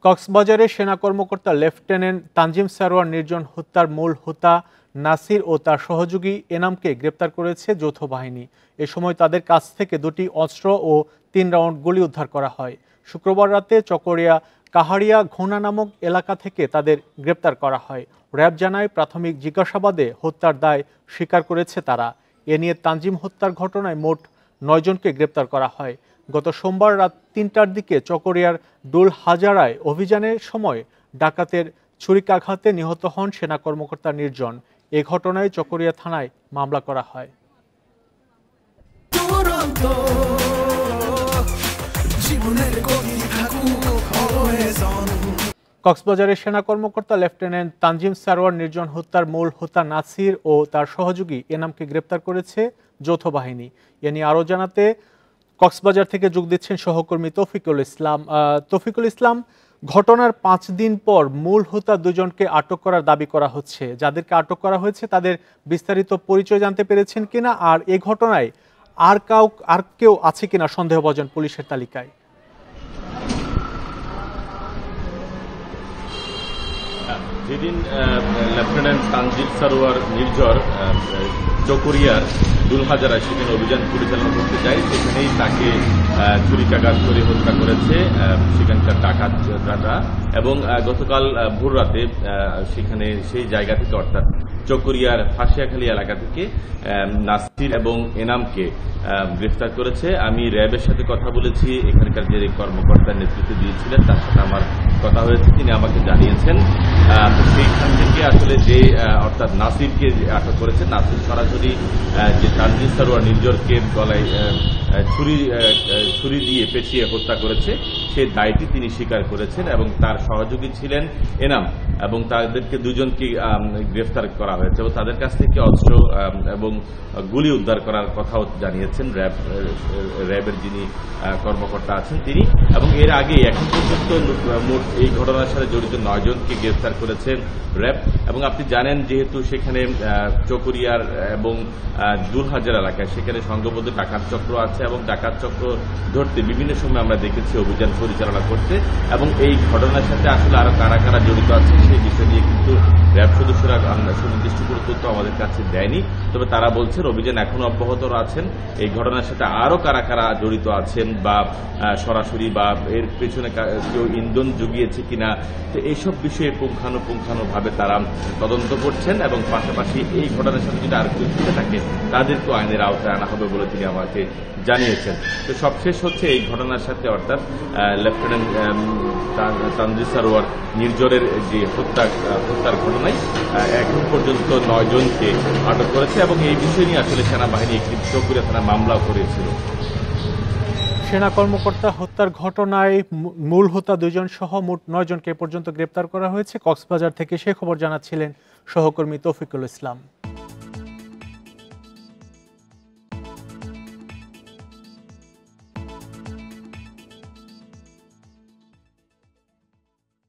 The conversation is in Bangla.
কক্সবাজারে সেনা কর্মকর্তা লেফটেন্যান্ট তানজিম সারোয়ার নির্জন হত্যার মূল হোতা নাসির ও তার সহযোগী এনামকে গ্রেপ্তার করেছে যৌথ বাহিনী। এ সময় তাদের কাছ থেকে দুটি অস্ত্র ও 3 রাউন্ড গুলি উদ্ধার করা হয়। শুক্রবার রাতে চকরিয়া কাহারিয়া ঘোনা নামক এলাকা থেকে তাদের গ্রেপ্তার করা হয়। র্যাব জানায় প্রাথমিক জিজ্ঞাসাবাদে হত্যার দায় স্বীকার করেছে তারা। এ নিয়ে তানজিম হত্যার ঘটনায় মোট 9 জনকে গ্রেপ্তার করা হয়। গত সোমবার রাত 3টার দিকে চকরিয়ার ডুল হাজারায় অভিযানের সময় ডাকাতের ছুরিকাঘাতে নিহত হন সেনা কর্মকর্তা নির্জন। এ ঘটনায় চকরিয়া থানায় মামলা করা হয়। কক্সবাজারের সেনা কর্মকর্তা লেফটেন্যান্ট তানজিম সারোয়ার নির্জন হত্যার মূল হোতা নাসির ও তার সহযোগী এনামকে গ্রেপ্তার করেছে যৌথ বাহিনী। এ নিয়ে আরও জানাতে কক্সবাজার থেকে যোগ দিচ্ছেন সহকর্মী তৌফিকুল ইসলাম। তৌফিকুল ইসলাম, ঘটনার 5 দিন পর মূল হোতা দুজনকে আটক করার দাবি করা হচ্ছে। যাদেরকে আটক করা হয়েছে তাদের বিস্তারিত পরিচয় জানতে পেরেছেন কিনা, আর এই ঘটনায় আর কেউ আছে কিনা সন্দেহভাজন পুলিশের তালিকায়? যেদিন লেফটেন্যান্ট তানজিম সারোয়ার নির্ঝর চকরিয়ার দুলহাজারায় সেখানে অভিযান পরিচালনা করতে যায়, সেখানেই তাকে ছুরিকাঘাত করে হত্যা করেছে সেখানকার ডাকাতরা। এবং গতকাল ভোর রাতে সেখানে সেই জায়গা থেকে অর্থাৎ চকরিয়ার ফাঁসিয়াখালী এলাকা থেকে নাসির এবং এনামকে গ্রেফতার করেছে। আমি র্যাবের সাথে কথা বলেছি, এখানকার যে কর্মকর্তার নেতৃত্ব দিয়েছিলেন তার সাথে আমার কথা হয়েছে। তিনি আমাকে জানিয়েছেন সেইখান থেকে আসলে যে অর্থাৎ নাসিরকে আটক করেছে, নাসির সরাসরি যে তানজিম সারোয়ার নির্জরকে গলায় ছুরি দিয়ে পেঁচিয়ে হত্যা করেছে সেই দায়টি তিনি স্বীকার করেছেন এবং তার সহযোগী ছিলেন এনাম, এবং তাদেরকে দুজনকে গ্রেফতার করা হয়েছে এবং তাদের কাছ থেকে অস্ত্র এবং গুলি উদ্ধার করার কথাও জানিয়েছেন র্যাবের যিনি কর্মকর্তা আছেন তিনি। এবং এর আগে এখন পর্যন্ত মোট এই ঘটনার সাথে জড়িত 9 জনকে গ্রেফতার করেছেন র্যাব। এবং আপনি জানেন যেহেতু সেখানে চকরিয়ার এবং দুলহাজার এলাকায় সেখানে সংঘবদ্ধ ডাকাত চক্র আছে এবং ডাকাত চক্র ধরতে বিভিন্ন সময় আমরা দেখেছি অভিযান পরিচালনা করতে, এবং এই ঘটনার সাথে আসলে আরো কারা কারা জড়িত আছে সেই বিষয় নিয়ে কিন্তু র্যাব সদস্যরা সুনির্দিষ্ট কোনো তথ্য আমাদের কাছে দেয়নি। তবে তারা বলছেন অভিযান এখনো অব্যাহত আছেন। এই ঘটনার সাথে আরো কারা কারা জড়িত আছেন বা সরাসরি বা এর পেছনে কেউ ইন্ধন জুগিয়েছে কিনা, তো এইসব বিষয়ে পুঙ্খানুপুঙ্খানুভাবে তারা তদন্ত করছেন এবং পাশাপাশি এই ঘটনার সাথে যদি আর কেউ জড়িত থাকে তাদেরকেও আইনের আওতায় আনা হবে বলে তিনি আমাকে জানিয়েছেন। তো সবশেষ হচ্ছে এই ঘটনার সাথে অর্থাৎ লেফটেন্যান্ট তানজিম সারোয়ার নির্জরের যে হত্যার ঘটনায় এখন পর্যন্ত 9 জনকে আটক করেছে এবং এই বিষয় নিয়ে আসলে সেনাবাহিনী একটি চকরিয়া থানায় মামলাও করেছিল। সেনা কর্মকর্তা হত্যার ঘটনায় মূল হোতা 2 জন সহ মোট 9 জনকে পর্যন্ত গ্রেপ্তার করা হয়েছে। কক্সবাজার থেকে সে খবর জানাচ্ছিলেন সহকর্মী তৌফিকুল ইসলাম।